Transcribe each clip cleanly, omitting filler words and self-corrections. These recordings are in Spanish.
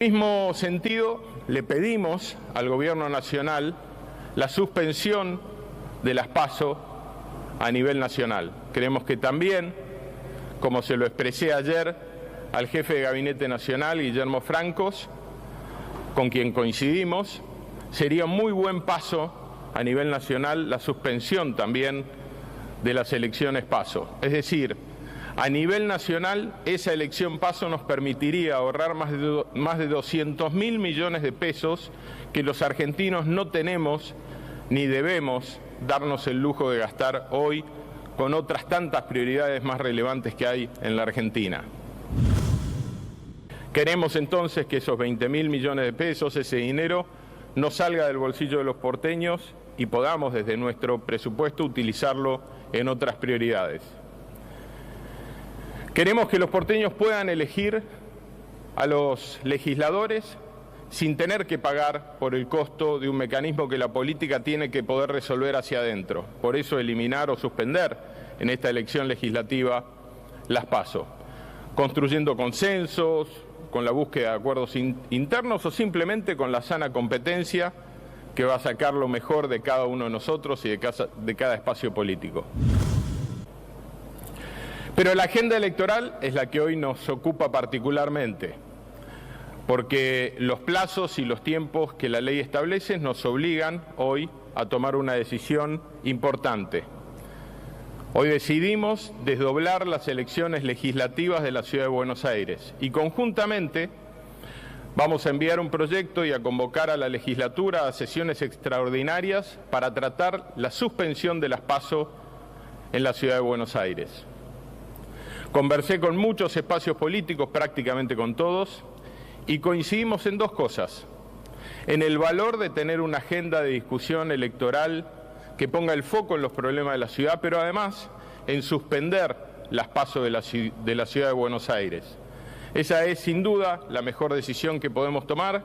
En el mismo sentido, le pedimos al Gobierno Nacional la suspensión de las PASO a nivel nacional. Creemos que también, como se lo expresé ayer al jefe de Gabinete Nacional, Guillermo Francos, con quien coincidimos, sería un muy buen paso a nivel nacional la suspensión también de las elecciones PASO. Es decir, a nivel nacional, esa elección PASO nos permitiría ahorrar más de 200.000 millones de pesos que los argentinos no tenemos ni debemos darnos el lujo de gastar hoy con otras tantas prioridades más relevantes que hay en la Argentina. Queremos entonces que esos 20.000 millones de pesos, ese dinero, no salga del bolsillo de los porteños y podamos desde nuestro presupuesto utilizarlo en otras prioridades. Queremos que los porteños puedan elegir a los legisladores sin tener que pagar por el costo de un mecanismo que la política tiene que poder resolver hacia adentro. Por eso eliminar o suspender en esta elección legislativa las PASO, construyendo consensos, con la búsqueda de acuerdos internos o simplemente con la sana competencia que va a sacar lo mejor de cada uno de nosotros y de cada espacio político. Pero la agenda electoral es la que hoy nos ocupa particularmente, porque los plazos y los tiempos que la ley establece nos obligan hoy a tomar una decisión importante. Hoy decidimos desdoblar las elecciones legislativas de la Ciudad de Buenos Aires y conjuntamente vamos a enviar un proyecto y a convocar a la legislatura a sesiones extraordinarias para tratar la suspensión de las PASO en la Ciudad de Buenos Aires. Conversé con muchos espacios políticos, prácticamente con todos, y coincidimos en dos cosas. En el valor de tener una agenda de discusión electoral que ponga el foco en los problemas de la ciudad, pero además en suspender las PASO de la Ciudad de Buenos Aires. Esa es, sin duda, la mejor decisión que podemos tomar,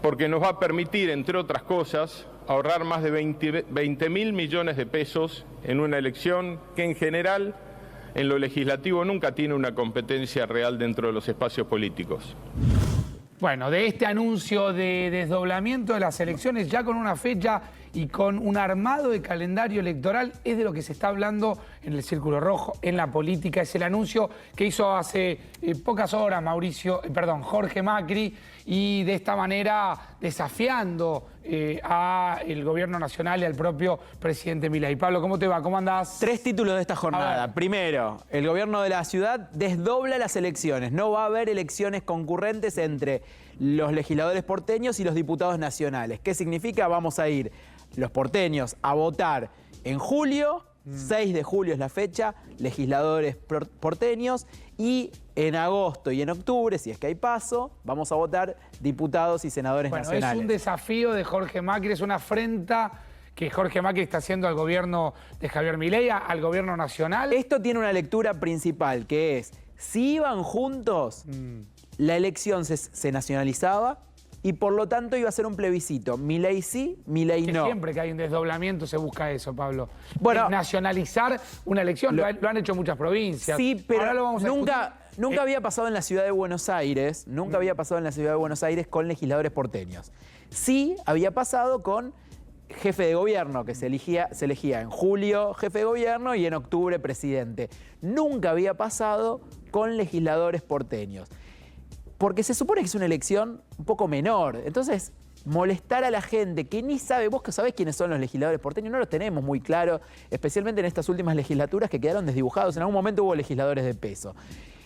porque nos va a permitir, entre otras cosas, ahorrar más de 20.000 millones de pesos en una elección que, en general, en lo legislativo nunca tiene una competencia real dentro de los espacios políticos. Bueno, de este anuncio de desdoblamiento de las elecciones ya con una fecha y con un armado de calendario electoral es de lo que se está hablando en el Círculo Rojo, en la política. Es el anuncio que hizo hace pocas horas Jorge Macri, y de esta manera desafiando al gobierno nacional y al propio presidente Milei. Pablo, ¿cómo te va? ¿Cómo andás? 3 títulos de esta jornada. Primero, el gobierno de la ciudad desdobla las elecciones. No va a haber elecciones concurrentes entre los legisladores porteños y los diputados nacionales. ¿Qué significa? Vamos a ir los porteños a votar en julio, 6 de julio es la fecha, legisladores porteños, y en agosto y en octubre, si es que hay PASO, vamos a votar diputados y senadores nacionales. Es un desafío de Jorge Macri, es una afrenta que Jorge Macri está haciendo al gobierno de Javier Milei, al gobierno nacional. Esto tiene una lectura principal, que es, si iban juntos, la elección se nacionalizaba y por lo tanto iba a ser un plebiscito. Milei sí, Milei no. Siempre que hay un desdoblamiento se busca eso, Pablo. Bueno, nacionalizar una elección, lo han hecho muchas provincias. Sí, pero ahora lo vamos a nunca había pasado en la Ciudad de Buenos Aires, había pasado en la Ciudad de Buenos Aires con legisladores porteños. Sí había pasado con jefe de gobierno, que se elegía en julio jefe de gobierno y en octubre presidente. Nunca había pasado con legisladores porteños. Porque se supone que es una elección un poco menor. Entonces, molestar a la gente que ni sabe, vos que sabés quiénes son los legisladores porteños, no los tenemos muy claro, especialmente en estas últimas legislaturas que quedaron desdibujados. En algún momento hubo legisladores de peso.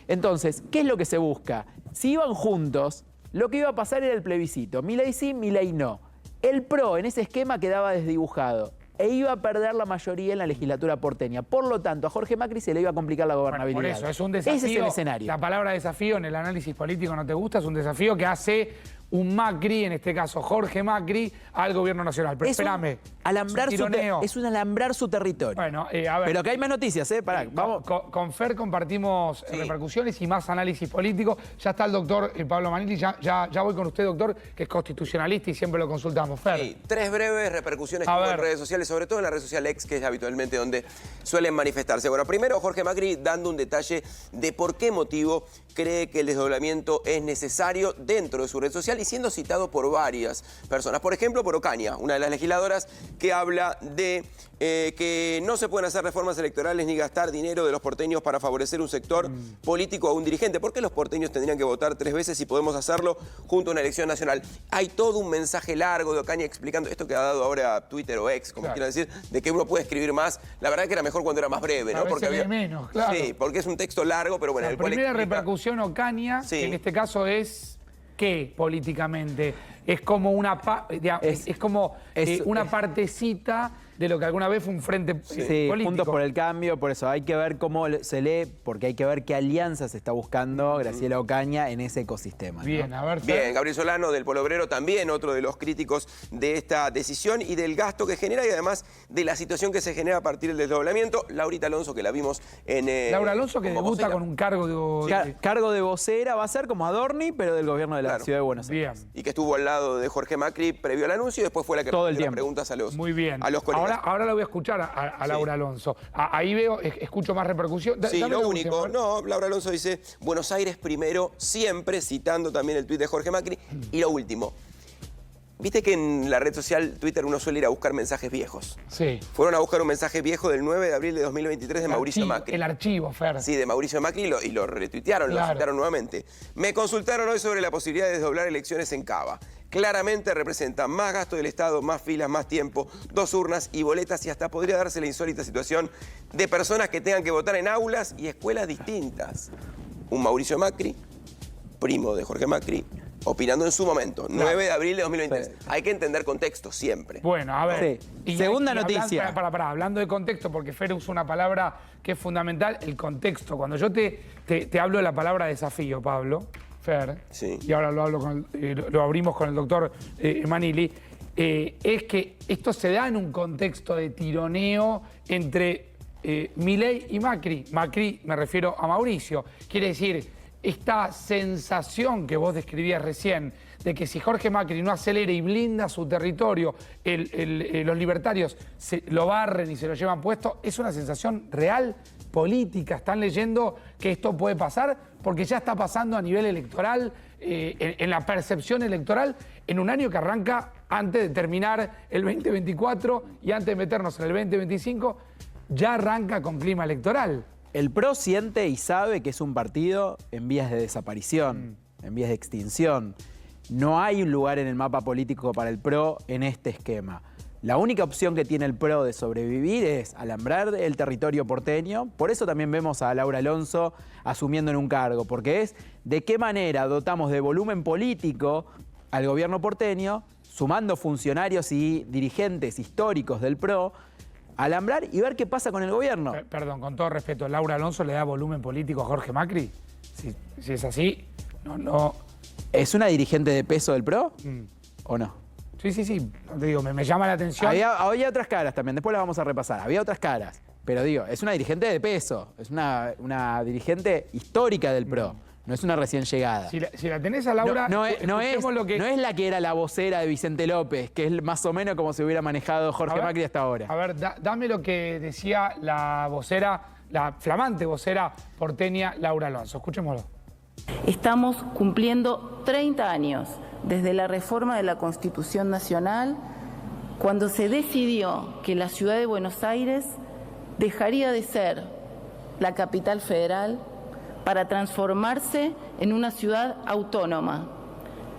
Entonces, ¿qué es lo que se busca? Si iban juntos, lo que iba a pasar era el plebiscito. Milei sí, Milei no. El PRO en ese esquema quedaba desdibujado e iba a perder la mayoría en la legislatura porteña. Por lo tanto, a Jorge Macri se le iba a complicar la gobernabilidad. Por eso, es un desafío. Ese es el escenario. La palabra desafío en el análisis político no te gusta, es un desafío que hace un Macri, en este caso Jorge Macri, al gobierno nacional. Pero espérame. Es un alambrar su territorio. Bueno, a ver. Pero que hay más noticias, pará, vamos. Con Fer compartimos repercusiones y más análisis político. Ya está el doctor Pablo Manili, ya voy con usted, doctor, que es constitucionalista y siempre lo consultamos. Fer. Sí, 3 breves repercusiones que hubo en redes sociales, sobre todo en la red social X, que es habitualmente donde suelen manifestarse. Bueno, primero Jorge Macri dando un detalle de por qué motivo cree que el desdoblamiento es necesario dentro de su red social y siendo citado por varias personas. Por ejemplo, por Ocaña, una de las legisladoras que habla de que no se pueden hacer reformas electorales ni gastar dinero de los porteños para favorecer un sector político o un dirigente. ¿Por qué los porteños tendrían que votar 3 veces si podemos hacerlo junto a una elección nacional? Hay todo un mensaje largo de Ocaña explicando esto que ha dado ahora Twitter o X, como quieran decir, de que uno puede escribir más. La verdad que era mejor cuando era más breve, ¿no? Porque había menos, claro. Sí, porque es un texto largo, pero bueno. La primera repercusión Ocaña, que en este caso es ¿qué políticamente? Es como una partecita de lo que alguna vez fue un frente político. Juntos por el Cambio, por eso hay que ver cómo se lee, porque hay que ver qué alianzas está buscando Graciela Ocaña en ese ecosistema. Bien, ¿no? a ver. Bien, Gabriel Solano del Polo Obrero también, otro de los críticos de esta decisión y del gasto que genera y además de la situación que se genera a partir del desdoblamiento. Laurita Alonso, que la vimos en... Laura Alonso, que debuta vocera con un cargo de... Cargo de vocera, va a ser como Adorni, pero del gobierno de la Ciudad de Buenos Aires. Bien. Y que estuvo al lado de Jorge Macri previo al anuncio y después fue la que todo el respondió tiempo. las preguntas Muy bien. a los colegas. Ahora la voy a escuchar a Laura Alonso. Ahí escucho más repercusión. Sí, lo único. No, Laura Alonso dice, Buenos Aires primero, siempre, citando también el tuit de Jorge Macri. Y lo último. Viste que en la red social Twitter uno suele ir a buscar mensajes viejos. Sí. Fueron a buscar un mensaje viejo del 9 de abril de 2023 de Mauricio Macri. El archivo, Fer. Sí, de Mauricio Macri y lo retuitearon, lo citaron nuevamente. Me consultaron hoy sobre la posibilidad de desdoblar elecciones en Cava. Claramente representa más gasto del Estado, más filas, más tiempo, 2 urnas y boletas y hasta podría darse la insólita situación de personas que tengan que votar en aulas y escuelas distintas. Un Mauricio Macri, primo de Jorge Macri, opinando en su momento, 9 de abril de 2023. Hay que entender contexto siempre. Bueno, a ver. Sí. Segunda noticia. Hablando de contexto, porque Fer usa una palabra que es fundamental, el contexto. Cuando yo te hablo de la palabra desafío, Pablo, Fer, y ahora lo abrimos con el doctor Manili, es que esto se da en un contexto de tironeo entre Milei y Macri. Macri, me refiero a Mauricio. Quiere decir, esta sensación que vos describías recién, de que si Jorge Macri no acelera y blinda su territorio, los libertarios lo barren y se lo llevan puesto, es una sensación real, política. Están leyendo que esto puede pasar porque ya está pasando a nivel electoral, en la percepción electoral, en un año que arranca antes de terminar el 2024 y antes de meternos en el 2025, ya arranca con clima electoral. El PRO siente y sabe que es un partido en vías de desaparición, en vías de extinción. No hay un lugar en el mapa político para el PRO en este esquema. La única opción que tiene el PRO de sobrevivir es alambrar el territorio porteño. Por eso también vemos a Laura Alonso asumiendo en un cargo, porque es de qué manera dotamos de volumen político al gobierno porteño, sumando funcionarios y dirigentes históricos del PRO, alambrar y ver qué pasa con el gobierno. Perdón, con todo respeto, ¿Laura Alonso le da volumen político a Jorge Macri? Si es así, no. ¿Es una dirigente de peso del PRO o no? Sí. Te digo, me llama la atención. Había otras caras también, después las vamos a repasar. Había otras caras, pero digo, es una dirigente de peso, es una dirigente histórica del PRO. No es una recién llegada. Si la tenés a Laura, no es la que era la vocera de Vicente López, que es más o menos como se hubiera manejado Jorge Macri hasta ahora. A ver, dame lo que decía la vocera, la flamante vocera porteña Laura Alonso. Escuchémoslo. Estamos cumpliendo 30 años desde la reforma de la Constitución Nacional, cuando se decidió que la ciudad de Buenos Aires dejaría de ser la capital federal para transformarse en una ciudad autónoma,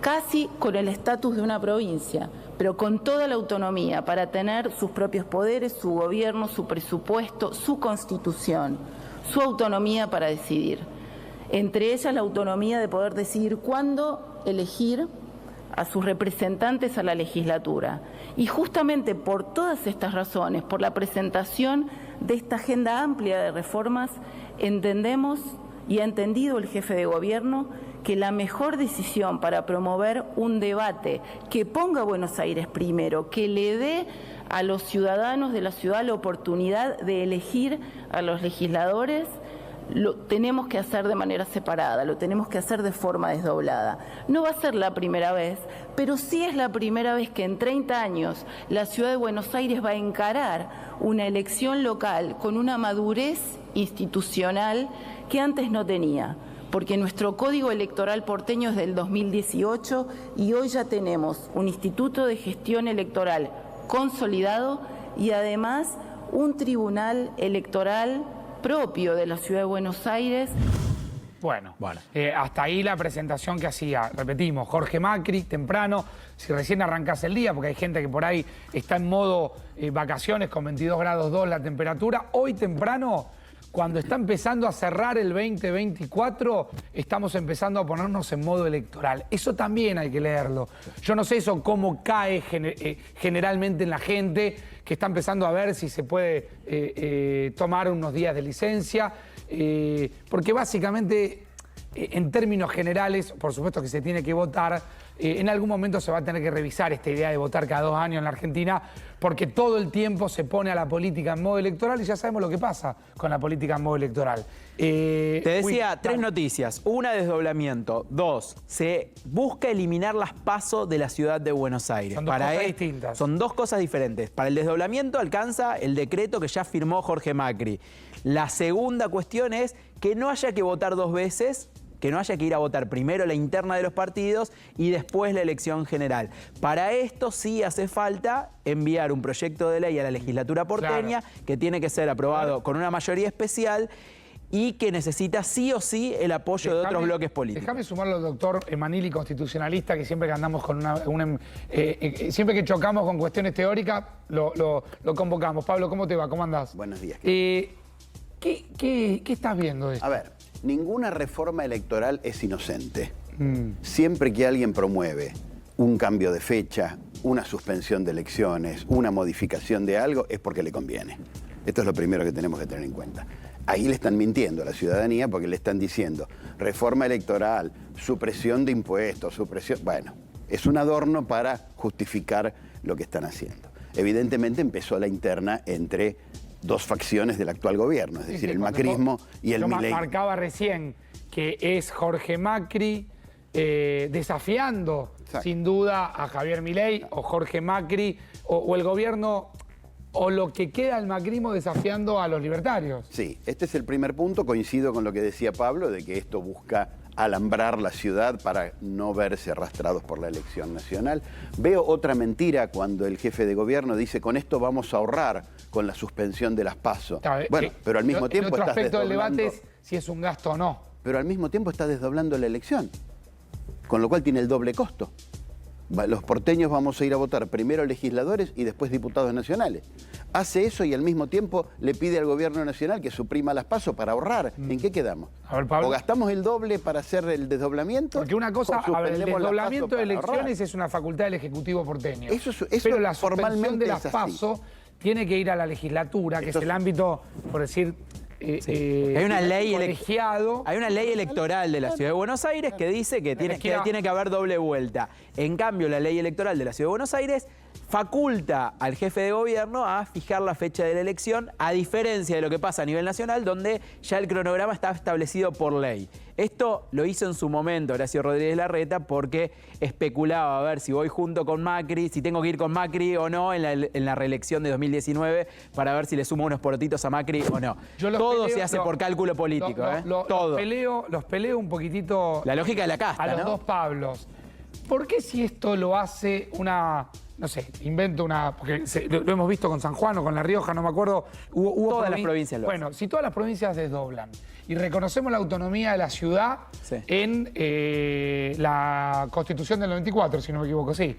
casi con el estatus de una provincia, pero con toda la autonomía para tener sus propios poderes, su gobierno, su presupuesto, su constitución, su autonomía para decidir. Entre ellas la autonomía de poder decidir cuándo elegir a sus representantes a la legislatura. Y justamente por todas estas razones, por la presentación de esta agenda amplia de reformas, entendemos y ha entendido el jefe de gobierno que la mejor decisión para promover un debate que ponga a Buenos Aires primero, que le dé a los ciudadanos de la ciudad la oportunidad de elegir a los legisladores, lo tenemos que hacer de manera separada, lo tenemos que hacer de forma desdoblada. No va a ser la primera vez, pero sí es la primera vez que en 30 años la ciudad de Buenos Aires va a encarar una elección local con una madurez institucional que antes no tenía, porque nuestro código electoral porteño es del 2018 y hoy ya tenemos un instituto de gestión electoral consolidado y además un tribunal electoral propio de la ciudad de Buenos Aires. Bueno. Hasta ahí la presentación que hacía, repetimos, Jorge Macri, temprano, si recién arrancás el día, porque hay gente que por ahí está en modo vacaciones con 22 grados 2 la temperatura. Hoy temprano, cuando está empezando a cerrar el 2024, estamos empezando a ponernos en modo electoral. Eso también hay que leerlo. Yo no sé eso cómo cae generalmente en la gente, que está empezando a ver si se puede tomar unos días de licencia, porque básicamente, en términos generales, por supuesto que se tiene que votar, en algún momento se va a tener que revisar esta idea de votar cada 2 años en la Argentina, porque todo el tiempo se pone a la política en modo electoral y ya sabemos lo que pasa con la política en modo electoral. Te decía 3 noticias. 1, desdoblamiento. 2, se busca eliminar las PASO de la ciudad de Buenos Aires. Son dos cosas distintas. Son 2 cosas diferentes. Para el desdoblamiento alcanza el decreto que ya firmó Jorge Macri. La segunda cuestión es que no haya que votar 2 veces, que no haya que ir a votar primero la interna de los partidos y después la elección general. Para esto sí hace falta enviar un proyecto de ley a la legislatura porteña, que tiene que ser aprobado con una mayoría especial y que necesita sí o sí el apoyo de otros bloques políticos. Déjame sumarlo al doctor Emanili, constitucionalista, que siempre que andamos con siempre que chocamos con cuestiones teóricas, lo convocamos. Pablo, ¿cómo te va? ¿Cómo andás? Buenos días. ¿Qué estás viendo de esto? A ver, ninguna reforma electoral es inocente. Siempre que alguien promueve un cambio de fecha, una suspensión de elecciones, una modificación de algo, es porque le conviene. Esto es lo primero que tenemos que tener en cuenta. Ahí le están mintiendo a la ciudadanía porque le están diciendo reforma electoral, supresión de impuestos, supresión... Bueno, es un adorno para justificar lo que están haciendo. Evidentemente empezó la interna entre 2 facciones del actual gobierno, es decir, el macrismo y el Milei. Yo marcaba recién que es Jorge Macri desafiando, sin duda, a Javier Milei, o Jorge Macri, o el gobierno, o lo que queda del macrismo desafiando a los libertarios. Sí, este es el primer punto. Coincido con lo que decía Pablo, de que esto busca alambrar la ciudad para no verse arrastrados por la elección nacional. Veo otra mentira cuando el jefe de gobierno dice, con esto vamos a ahorrar con la suspensión de las PASO. Bueno, pero al mismo tiempo el otro estás aspecto del desdoblando... debate es si es un gasto o no. Pero al mismo tiempo está desdoblando la elección, con lo cual tiene el doble costo. Los porteños vamos a ir a votar primero legisladores y después diputados nacionales. Hace eso y al mismo tiempo le pide al gobierno nacional que suprima las PASO para ahorrar. ¿En qué quedamos? A ver, Pablo, ¿O gastamos el doble para hacer el desdoblamiento? Porque una cosa, o a ver, el suspendemos las desdoblamiento PASO de para elecciones ahorrar? es una facultad del Ejecutivo porteño. Pero la suspensión formalmente de las es así. PASO tiene que ir a la legislatura, que es el ámbito, por decir... Hay una ley colegiado. Hay una ley electoral de la Ciudad de Buenos Aires que dice que tiene que haber doble vuelta. En cambio, la ley electoral de la Ciudad de Buenos Aires faculta al jefe de gobierno a fijar la fecha de la elección, a diferencia de lo que pasa a nivel nacional, donde ya el cronograma está establecido por ley. Esto lo hizo en su momento Horacio Rodríguez Larreta porque especulaba a ver si voy junto con Macri, si tengo que ir con Macri o no en la reelección de 2019 para ver si le sumo unos porotitos a Macri o no. Todo se hace por cálculo político, todo. Los peleo un poquitito... La lógica de la casta, a los ¿no? 2 Pablos. ¿Por qué si esto lo hace una... No sé, invento una... Porque lo hemos visto con San Juan o con La Rioja, no me acuerdo. Hubo todas las provincias lo hacen. Bueno, si todas las provincias desdoblan y reconocemos la autonomía de la ciudad en la Constitución del 94, si no me equivoco, sí.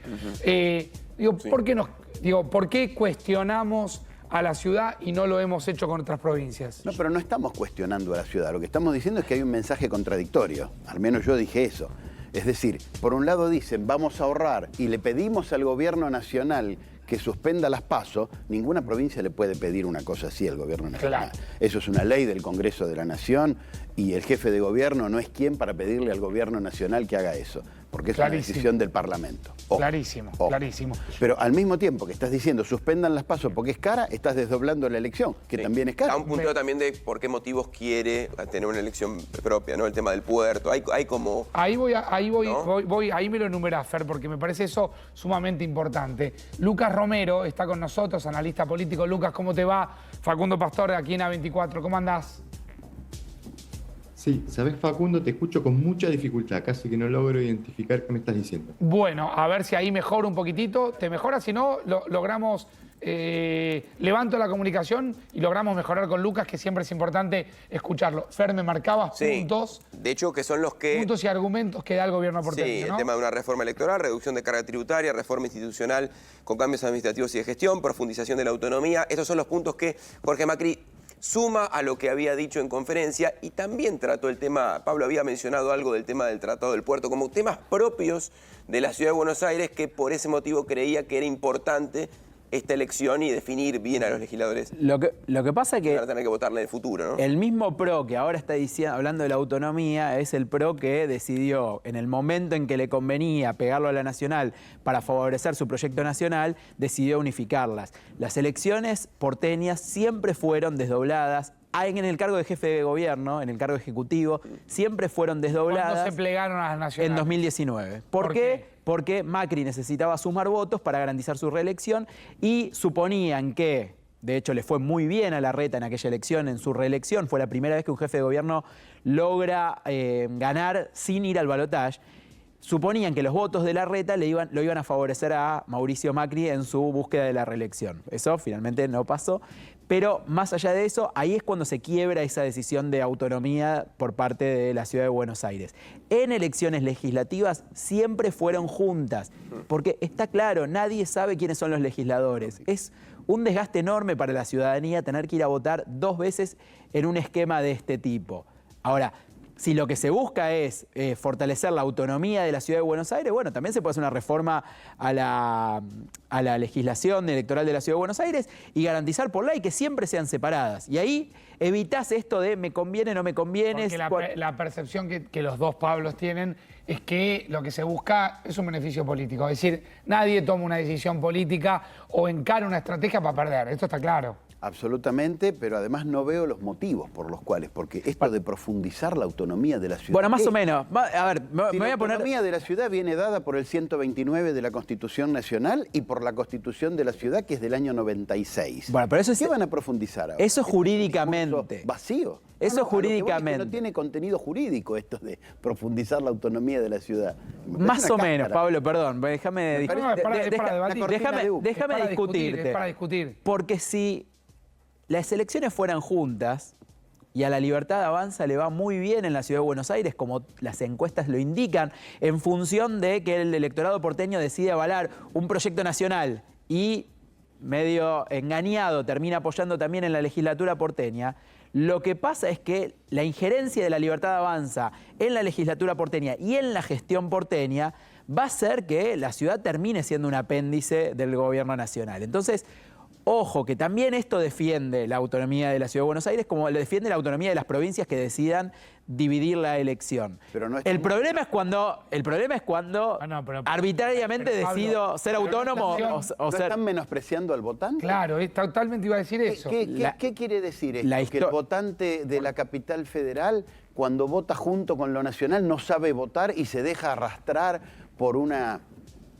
¿Por qué cuestionamos a la ciudad y no lo hemos hecho con otras provincias? No, pero no estamos cuestionando a la ciudad. Lo que estamos diciendo es que hay un mensaje contradictorio. Al menos yo dije eso. Es decir, por un lado dicen, vamos a ahorrar, y le pedimos al gobierno nacional que suspenda las PASO, ninguna provincia le puede pedir una cosa así al gobierno nacional. Claro. Eso es una ley del Congreso de la Nación y el jefe de gobierno no es quien para pedirle al gobierno nacional que haga eso, porque es una decisión del Parlamento. Clarísimo, clarísimo. Pero al mismo tiempo que estás diciendo suspendan las PASO porque es cara, estás desdoblando la elección, que también es cara. Da un punteo también de por qué motivos quiere tener una elección propia, ¿no? El tema del puerto, hay como... Ahí ¿no? ahí me lo enumerás, Fer, porque me parece eso sumamente importante. Lucas Romero está con nosotros, analista político. Lucas, ¿cómo te va? Facundo Pastor, aquí en A24, ¿cómo andás? Sí, sabes, Facundo, te escucho con mucha dificultad, casi que no logro identificar qué me estás diciendo. Bueno, a ver si ahí mejoro un poquitito. ¿Te mejora? Si no, logramos... levanto la comunicación y logramos mejorar con Lucas, que siempre es importante escucharlo. Fer, me marcabas puntos. De hecho, que son los que... Puntos y argumentos que da el gobierno porteño, Sí, ¿no? el tema de una reforma electoral, reducción de carga tributaria, reforma institucional con cambios administrativos y de gestión, profundización de la autonomía. Estos son los puntos que Jorge Macri suma a lo que había dicho en conferencia y también trató el tema, Pablo había mencionado algo del tema del Tratado del Puerto, como temas propios de la Ciudad de Buenos Aires, que por ese motivo creía que era importante esta elección y definir bien a los legisladores. Lo que pasa es que... Van a tener que votarle en el futuro, ¿no? El mismo PRO que ahora está hablando de la autonomía es el PRO que decidió, en el momento en que le convenía pegarlo a la Nacional para favorecer su proyecto nacional, decidió unificarlas. Las elecciones porteñas siempre fueron desdobladas. En el cargo de jefe de gobierno, en el cargo ejecutivo, siempre fueron desdobladas. ¿Cuándo se plegaron a las nacionales? En 2019. ¿Por qué? Porque Macri necesitaba sumar votos para garantizar su reelección y suponían que, de hecho le fue muy bien a Larreta en aquella elección, en su reelección, fue la primera vez que un jefe de gobierno logra ganar sin ir al balotaje. Suponían que los votos de Larreta lo iban a favorecer a Mauricio Macri en su búsqueda de la reelección. Eso finalmente no pasó. Pero más allá de eso, ahí es cuando se quiebra esa decisión de autonomía por parte de la Ciudad de Buenos Aires. En elecciones legislativas siempre fueron juntas, porque está claro, nadie sabe quiénes son los legisladores. Es un desgaste enorme para la ciudadanía tener que ir a votar 2 veces en un esquema de este tipo. Ahora, si lo que se busca es fortalecer la autonomía de la Ciudad de Buenos Aires, bueno, también se puede hacer una reforma a la legislación electoral de la Ciudad de Buenos Aires y garantizar por ley que siempre sean separadas. Y ahí evitás esto de me conviene, no me conviene. Porque la percepción que los dos Pablos tienen es que lo que se busca es un beneficio político. Es decir, nadie toma una decisión política o encara una estrategia para perder. Esto está claro. Absolutamente, pero además no veo los motivos por los cuales, porque esto de profundizar la autonomía de la ciudad... Bueno, más o menos. A ver, me voy a poner... La autonomía de la ciudad viene dada por el 129 de la Constitución Nacional y por la Constitución de la ciudad, que es del año 96. Bueno, pero eso es... ¿Qué van a profundizar ahora? Eso jurídicamente. ¿Vacío? Eso jurídicamente. No tiene contenido jurídico esto de profundizar la autonomía de la ciudad. Más o menos, Pablo, perdón. Déjame discutirte. Es para discutir. Porque si las elecciones fueran juntas y a la Libertad Avanza le va muy bien en la Ciudad de Buenos Aires, como las encuestas lo indican, en función de que el electorado porteño decide avalar un proyecto nacional y medio engañado termina apoyando también en la legislatura porteña, lo que pasa es que la injerencia de la Libertad Avanza en la legislatura porteña y en la gestión porteña va a hacer que la ciudad termine siendo un apéndice del gobierno nacional. Entonces, ojo, que también esto defiende la autonomía de la Ciudad de Buenos Aires como le defiende la autonomía de las provincias que decidan dividir la elección. Pero no el problema es cuando arbitrariamente decido ser autónomo o ser... ¿No están menospreciando al votante? Claro, totalmente iba a decir eso. ¿Qué quiere decir esto? Que el votante de la capital federal, cuando vota junto con lo nacional, no sabe votar y se deja arrastrar por una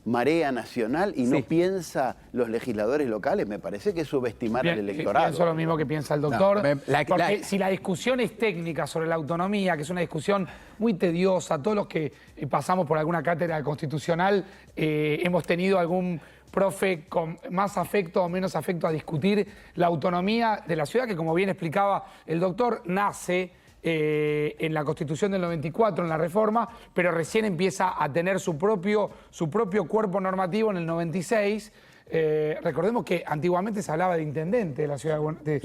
marea nacional y no piensa los legisladores locales. Me parece que es subestimar el electorado. Pienso lo mismo que piensa el doctor. Porque si la discusión es técnica sobre la autonomía, que es una discusión muy tediosa, todos los que pasamos por alguna cátedra constitucional hemos tenido algún profe con más afecto o menos afecto a discutir la autonomía de la ciudad, que como bien explicaba el doctor, nace en la Constitución del 94, en la reforma, pero recién empieza a tener su propio cuerpo normativo en el 96. Recordemos que antiguamente se hablaba de intendente de la ciudad de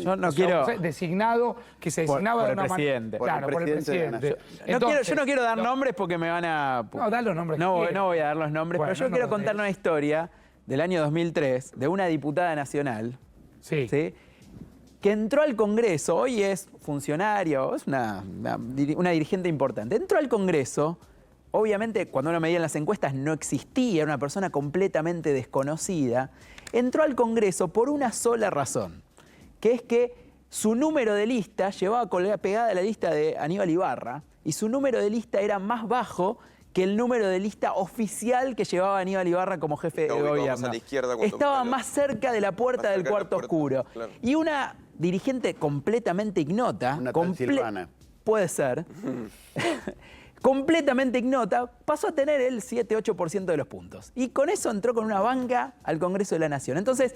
designado, que se designaba por de el una presidente. Claro, por el presidente. Yo no quiero dar nombres porque me van a... No, da los nombres. No voy a dar los nombres, pero yo quiero contar una historia del año 2003 de una diputada nacional, Sí. ¿sí?, que entró al Congreso, hoy es funcionario, es una dirigente importante, entró al Congreso, obviamente cuando uno medía en las encuestas no existía, era una persona completamente desconocida, entró al Congreso por una sola razón, que es que su número de lista llevaba pegada a la lista de Aníbal Ibarra, y su número de lista era más bajo que el número de lista oficial que llevaba Aníbal Ibarra como jefe de gobierno. Estaba más cerca de la puerta del cuarto oscuro. Claro. Y una dirigente completamente ignota, Una Transilvana. Puede ser, completamente ignota, pasó a tener el 7-8% de los puntos. Y con eso entró con una banca al Congreso de la Nación. Entonces,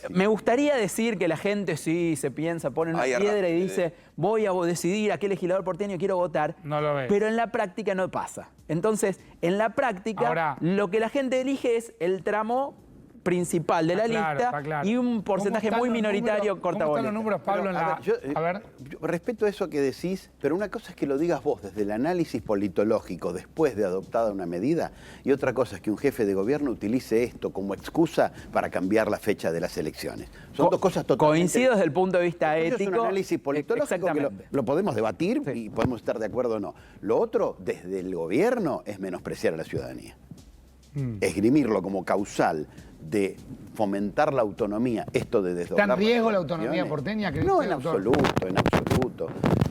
me gustaría decir que la gente sí se piensa, pone una piedra y dice, voy a decidir a qué legislador porteño quiero votar. No lo ves. Pero en la práctica no pasa. Entonces, en la práctica, ahora, lo que la gente elige es el tramo principal de la lista y un porcentaje muy minoritario corta ¿Cómo están los números, Pablo? Yo respeto eso que decís, pero una cosa es que lo digas vos desde el análisis politológico después de adoptada una medida, y otra cosa es que un jefe de gobierno utilice esto como excusa para cambiar la fecha de las elecciones. Son dos cosas totalmente... Coincido desde el punto de vista ético. Es un análisis politológico que lo podemos debatir y podemos estar de acuerdo o no. Lo otro, desde el gobierno, es menospreciar a la ciudadanía. Esgrimirlo como causal de fomentar la autonomía, esto de desdoblar... ¿Está en riesgo la autonomía porteña? No, en absoluto,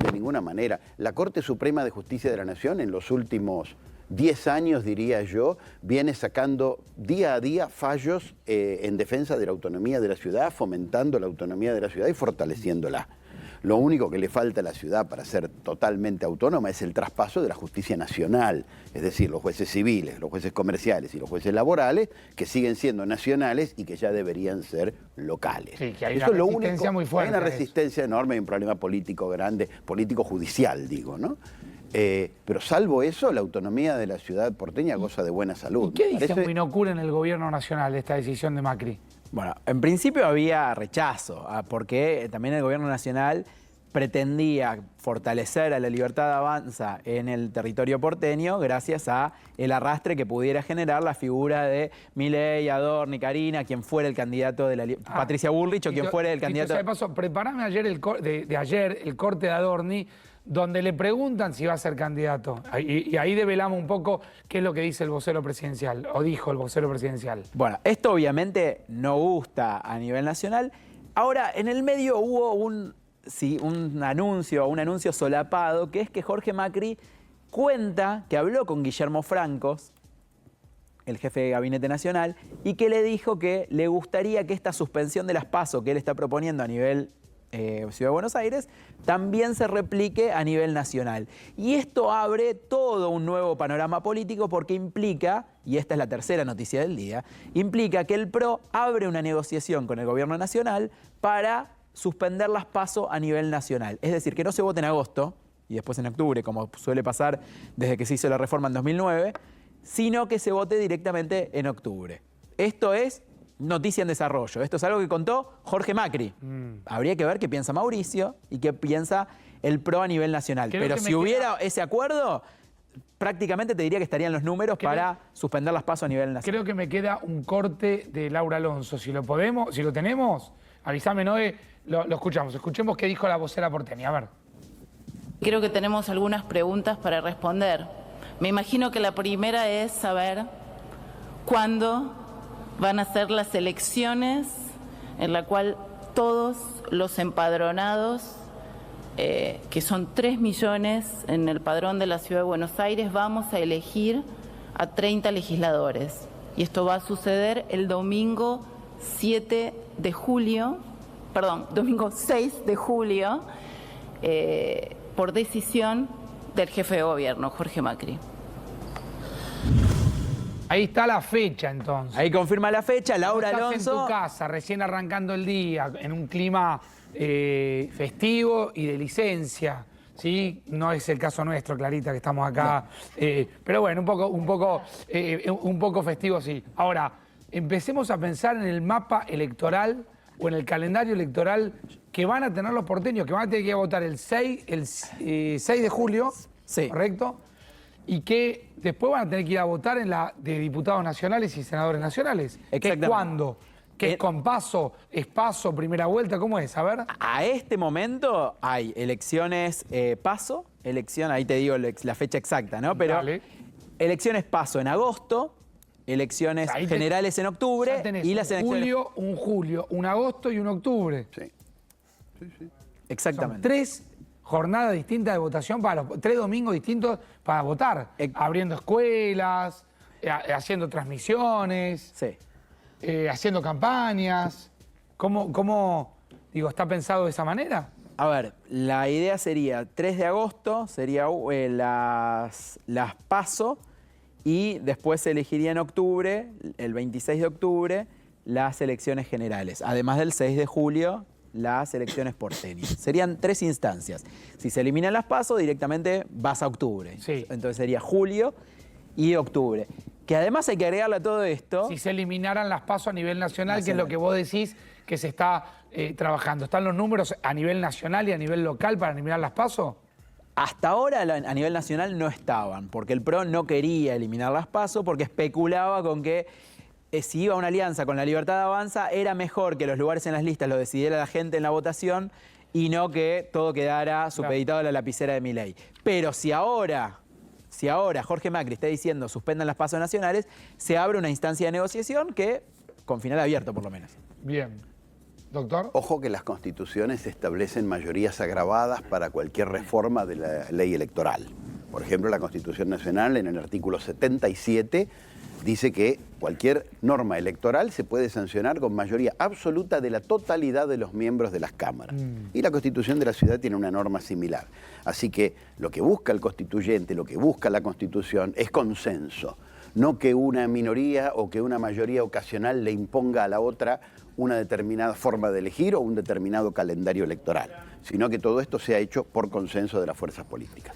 de ninguna manera. La Corte Suprema de Justicia de la Nación en los últimos 10 años, diría yo, viene sacando día a día fallos en defensa de la autonomía de la ciudad, fomentando la autonomía de la ciudad y fortaleciéndola. Lo único que le falta a la ciudad para ser totalmente autónoma es el traspaso de la justicia nacional, es decir, los jueces civiles, los jueces comerciales y los jueces laborales, que siguen siendo nacionales y que ya deberían ser locales. Sí, que hay una resistencia muy fuerte. Hay una resistencia enorme y un problema político grande, político-judicial, digo, ¿no? Pero salvo eso, la autonomía de la ciudad porteña goza de buena salud. ¿Y qué dice Winocura en el gobierno nacional de esta decisión de Macri? Bueno, en principio había rechazo, porque también el gobierno nacional pretendía fortalecer a la Libertad Avanza en el territorio porteño gracias a el arrastre que pudiera generar la figura de Milei, Adorni, Carina, quien fuera el candidato de la Patricia Bullrich o quien fuera el candidato... De paso, preparame ayer el corte de Adorni, donde le preguntan si va a ser candidato. Y ahí develamos un poco qué es lo que dice el vocero presidencial, o dijo el vocero presidencial. Bueno, esto obviamente no gusta a nivel nacional. Ahora, en el medio hubo un anuncio solapado, que es que Jorge Macri cuenta que habló con Guillermo Francos, el jefe de Gabinete Nacional, y que le dijo que le gustaría que esta suspensión de las PASO que él está proponiendo a nivel Ciudad de Buenos Aires también se replique a nivel nacional. Y esto abre todo un nuevo panorama político porque implica, y esta es la tercera noticia del día, implica que el PRO abre una negociación con el gobierno nacional para suspender las PASO a nivel nacional. Es decir, que no se vote en agosto y después en octubre, como suele pasar desde que se hizo la reforma en 2009, sino que se vote directamente en octubre. Esto es noticia en desarrollo. Esto es algo que contó Jorge Macri. Habría que ver qué piensa Mauricio y qué piensa el PRO a nivel nacional. Pero si hubiera ese acuerdo, prácticamente te diría que estarían los números para suspender las PASO a nivel nacional. Creo que me queda un corte de Laura Alonso. Si lo tenemos, avísame, Noé, lo escuchamos. Escuchemos qué dijo la vocera porteña. A ver. Creo que tenemos algunas preguntas para responder. Me imagino que la primera es saber cuándo van a ser las elecciones en la cual todos los empadronados, que son 3 millones en el padrón de la Ciudad de Buenos Aires, vamos a elegir a 30 legisladores. Y esto va a suceder el domingo 6 de julio, por decisión del jefe de gobierno, Jorge Macri. Ahí está la fecha, entonces. Ahí confirma la fecha, Laura Alonso. Estás en tu casa, recién arrancando el día, en un clima festivo y de licencia, ¿sí? No es el caso nuestro, Clarita, que estamos acá. No. Pero bueno, un poco festivo, sí. Ahora, empecemos a pensar en el mapa electoral o en el calendario electoral que van a tener los porteños, que van a tener que votar el 6 de julio, sí, ¿correcto? y que después van a tener que ir a votar en la de diputados nacionales y senadores nacionales. Exactamente. ¿Cuándo? ¿Qué es con paso? ¿Es paso, primera vuelta? ¿Cómo es? A ver. A este momento hay elecciones paso, ahí te digo la fecha exacta, ¿no? Pero Dale. elecciones paso en agosto, elecciones Ahí generales en octubre Ya tenés y las elecciones... un julio, un agosto y un octubre. Sí. Son Exactamente. 3 jornadas distintas de votación para 3 domingos distintos para votar. Abriendo escuelas, haciendo transmisiones, Sí. haciendo campañas. ¿Cómo, digo, está pensado de esa manera? A ver, la idea sería 3 de agosto, sería las PASO, y después se elegiría en octubre, el 26 de octubre, las elecciones generales. Además del 6 de julio, las elecciones porteñas. Serían 3 instancias. Si se eliminan las PASO, directamente vas a octubre. Sí. Entonces sería julio y octubre. Que además hay que agregarle a todo esto... Si se eliminaran las PASO a nivel nacional, que es lo que vos decís que se está trabajando. ¿Están los números a nivel nacional y a nivel local para eliminar las PASO? Hasta ahora a nivel nacional no estaban, porque el PRO no quería eliminar las PASO, porque especulaba con que si iba a una alianza con la Libertad Avanza, era mejor que los lugares en las listas lo decidiera la gente en la votación y no que todo quedara supeditado a la lapicera de Milei. Pero si ahora Jorge Macri está diciendo suspendan las PASO nacionales, se abre una instancia de negociación que con final abierto por lo menos. Bien. Doctor. Ojo que las constituciones establecen mayorías agravadas para cualquier reforma de la ley electoral. Por ejemplo, la Constitución Nacional en el artículo 77 dice que cualquier norma electoral se puede sancionar con mayoría absoluta de la totalidad de los miembros de las cámaras. Y la Constitución de la Ciudad tiene una norma similar. Así que lo que busca el constituyente, lo que busca la Constitución es consenso, no que una minoría o que una mayoría ocasional le imponga a la otra una determinada forma de elegir o un determinado calendario electoral, sino que todo esto sea hecho por consenso de las fuerzas políticas.